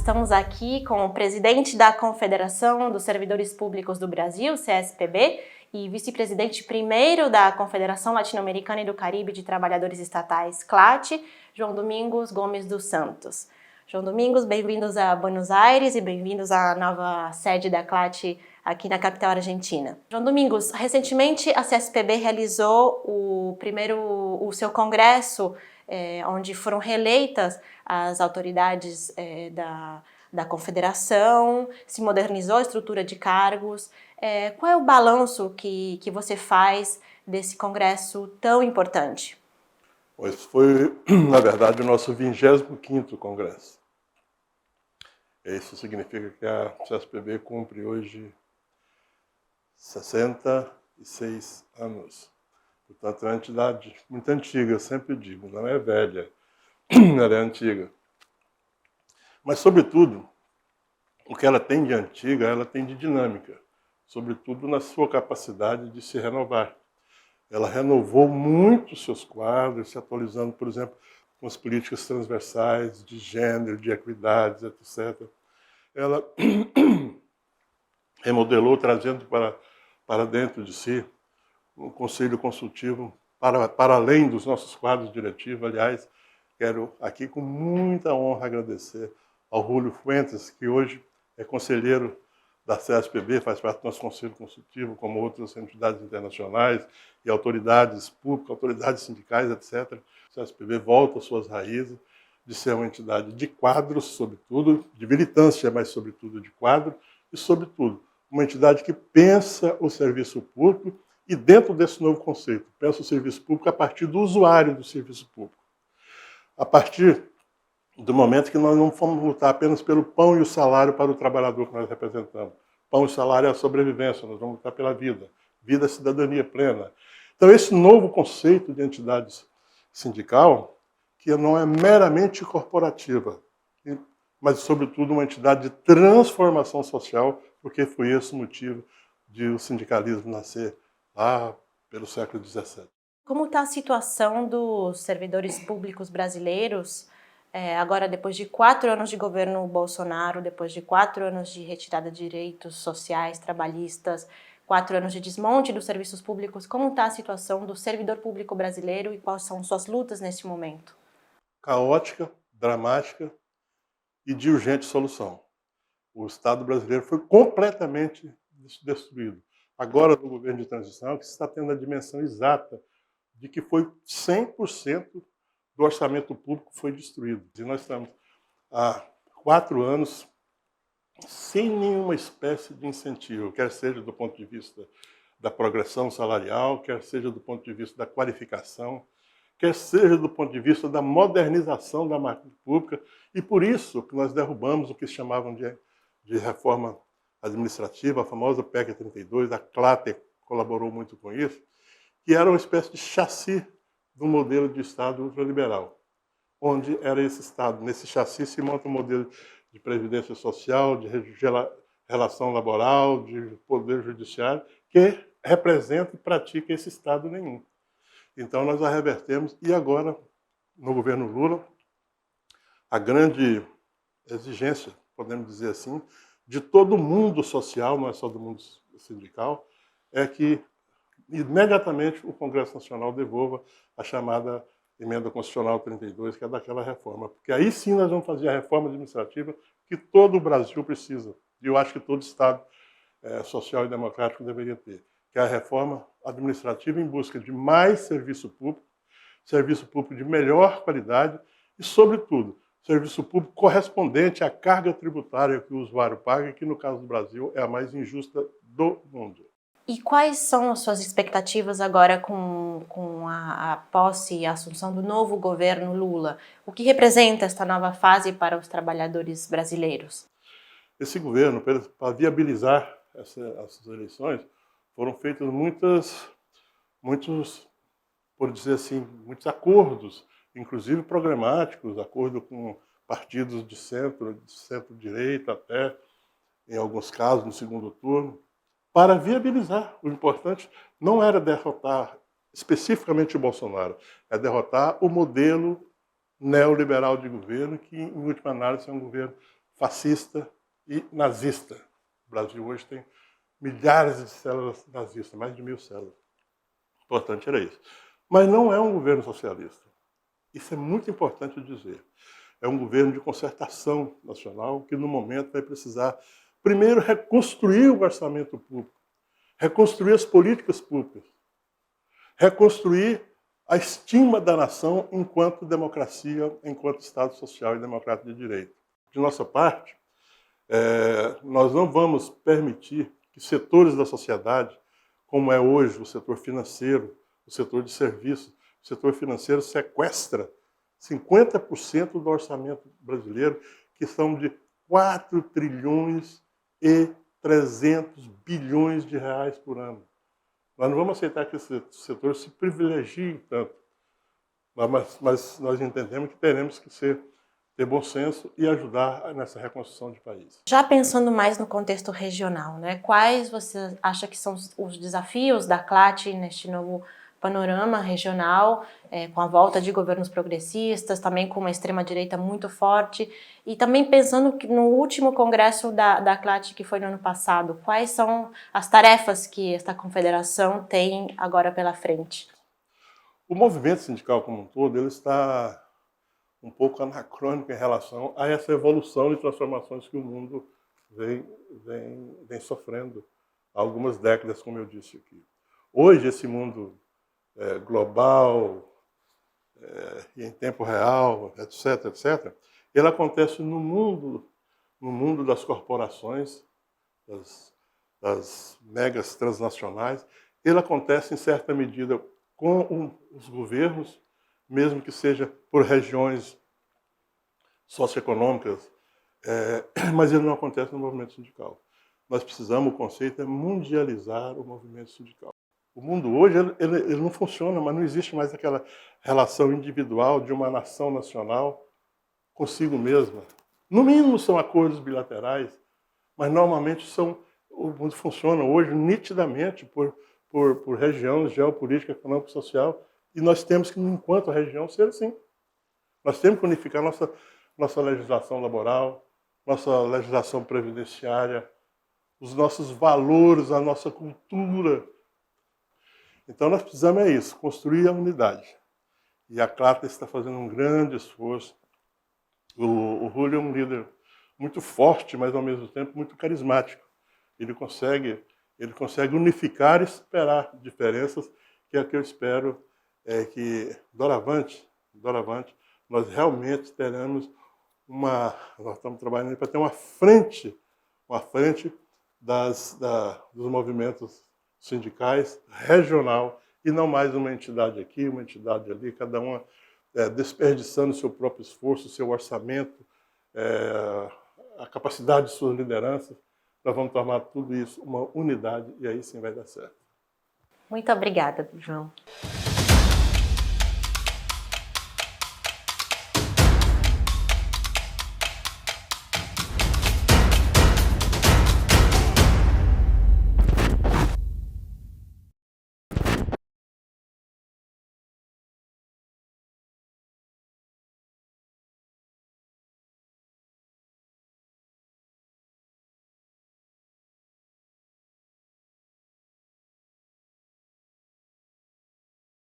estamos aqui com o presidente da Confederação dos Servidores Públicos do Brasil, CSPB, e vice-presidente primeiro da Confederação Latino-Americana e do Caribe de Trabalhadores Estatais, CLAT, João Domingos Gomes dos Santos. João Domingos, bem-vindos a Buenos Aires e bem-vindos à nova sede da CLAT aqui na capital argentina. João Domingos, recentemente a CSPB realizou o seu congresso, onde foram reeleitas as autoridades da Confederação, se modernizou a estrutura de cargos. Qual é o balanço que você faz desse congresso tão importante? Esse foi, na verdade, o nosso 25º congresso. Isso significa que a CSPB cumpre hoje 66 anos. Portanto, é uma entidade muito antiga, eu sempre digo, não é velha, ela é antiga. Mas, sobretudo, o que ela tem de antiga, ela tem de dinâmica, sobretudo na sua capacidade de se renovar. Ela renovou muito seus quadros, se atualizando, por exemplo, com as políticas transversais de gênero, de equidades, etc. Ela remodelou, trazendo para dentro de si um conselho consultivo para além dos nossos quadros diretivos. Aliás, quero aqui com muita honra agradecer ao Julio Fuentes, que hoje é conselheiro da CSPB, faz parte do nosso conselho consultivo, como outras entidades internacionais e autoridades públicas, autoridades sindicais, etc. A CSPB volta às suas raízes de ser uma entidade de quadros, sobretudo, de militância, mas sobretudo de quadro, e sobretudo uma entidade que pensa o serviço público e dentro desse novo conceito, pensa o serviço público a partir do usuário do serviço público. A partir do momento que nós não fomos lutar apenas pelo pão e o salário para o trabalhador que nós representamos. Pão e salário é a sobrevivência, nós vamos lutar pela vida. Vida é cidadania plena. Então, esse novo conceito de entidade sindical, que não é meramente corporativa, mas, sobretudo, uma entidade de transformação social, porque foi esse o motivo de o sindicalismo nascer lá pelo século XVII. Como está a situação dos servidores públicos brasileiros, agora depois de 4 anos de governo Bolsonaro, depois de 4 anos de retirada de direitos sociais, trabalhistas, 4 anos de desmonte dos serviços públicos? Como está a situação do servidor público brasileiro e quais são suas lutas neste momento? Caótica, dramática e de urgente solução. O Estado brasileiro foi completamente destruído. Agora, no governo de transição, que se está tendo a dimensão exata de que foi 100% do orçamento público foi destruído. E nós estamos há 4 anos sem nenhuma espécie de incentivo, quer seja do ponto de vista da progressão salarial, quer seja do ponto de vista da qualificação, quer seja do ponto de vista da modernização da máquina pública, e por isso que nós derrubamos o que chamavam de reforma administrativa, a famosa PEC 32, a CLAT colaborou muito com isso, que era uma espécie de chassi do modelo de Estado ultraliberal, onde era esse Estado, nesse chassi se monta um modelo de previdência social, de relação laboral, de poder judiciário, que representa e pratica esse Estado nenhum. Então nós a revertemos e agora, no governo Lula, a grande exigência, podemos dizer assim, de todo o mundo social, não é só do mundo sindical, é que imediatamente o Congresso Nacional devolva a chamada Emenda Constitucional 32, que é daquela reforma. Porque aí sim nós vamos fazer a reforma administrativa que todo o Brasil precisa. E eu acho que todo Estado social e democrático deveria ter. Que é a reforma administrativa em busca de mais serviço público de melhor qualidade e, sobretudo, serviço público correspondente à carga tributária que o usuário paga, que no caso do Brasil é a mais injusta do mundo. E quais são as suas expectativas agora com a posse e a assunção do novo governo Lula? O que representa esta nova fase para os trabalhadores brasileiros? Esse governo, para viabilizar essas eleições, foram feitos muitos, por dizer assim, muitos acordos, inclusive programáticos, acordo com partidos de centro-direita até, em alguns casos, no segundo turno, para viabilizar. O importante não era derrotar especificamente o Bolsonaro, é derrotar o modelo neoliberal de governo, que, em última análise, é um governo fascista e nazista. O Brasil hoje tem milhares de células nazistas, mais de 1000 células. O importante era isso. Mas não é um governo socialista. Isso é muito importante dizer. É um governo de concertação nacional que, no momento, vai precisar, primeiro, reconstruir o orçamento público, reconstruir as políticas públicas, reconstruir a estima da nação enquanto democracia, enquanto Estado social e democrático de direito. De nossa parte, nós não vamos permitir que setores da sociedade, como é hoje o setor financeiro, o setor de serviços, o setor financeiro sequestra 50% do orçamento brasileiro, que são de 4 trilhões e 300 bilhões de reais por ano. Nós não vamos aceitar que esse setor se privilegie tanto, mas nós entendemos que teremos que ter bom senso e ajudar nessa reconstrução de país. Já pensando mais no contexto regional, né? Quais você acha que são os desafios da CLAT neste novo panorama regional, com a volta de governos progressistas, também com uma extrema-direita muito forte, e também pensando que no último congresso da CLAT, que foi no ano passado, quais são as tarefas que esta confederação tem agora pela frente? O movimento sindical como um todo, ele está um pouco anacrônico em relação a essa evolução e transformações que o mundo vem sofrendo há algumas décadas, como eu disse aqui. Hoje, esse mundo global e em tempo real, etc., ele acontece no mundo das corporações, das megas transnacionais. Ele acontece, em certa medida, com os governos, mesmo que seja por regiões socioeconômicas, mas ele não acontece no movimento sindical. Nós precisamos, o conceito é mundializar o movimento sindical. O mundo hoje ele não funciona, mas não existe mais aquela relação individual de uma nação nacional consigo mesma. No mínimo são acordos bilaterais, mas normalmente o mundo funciona hoje nitidamente por região, geopolítica, econômica e social, e nós temos que, enquanto região, ser assim. Nós temos que unificar nossa legislação laboral, nossa legislação previdenciária, os nossos valores, a nossa cultura. Então nós precisamos isso, construir a unidade. E a CLAT está fazendo um grande esforço. O Julio é um líder muito forte, mas ao mesmo tempo muito carismático. Ele consegue unificar e superar diferenças, que é o que eu espero que doravante, nós realmente teremos nós estamos trabalhando para ter uma frente dos movimentos sindicais regional e não mais uma entidade aqui, uma entidade ali, cada uma desperdiçando seu próprio esforço, seu orçamento, a capacidade de suas lideranças. Nós vamos tornar tudo isso uma unidade e aí sim vai dar certo. Muito obrigada, João.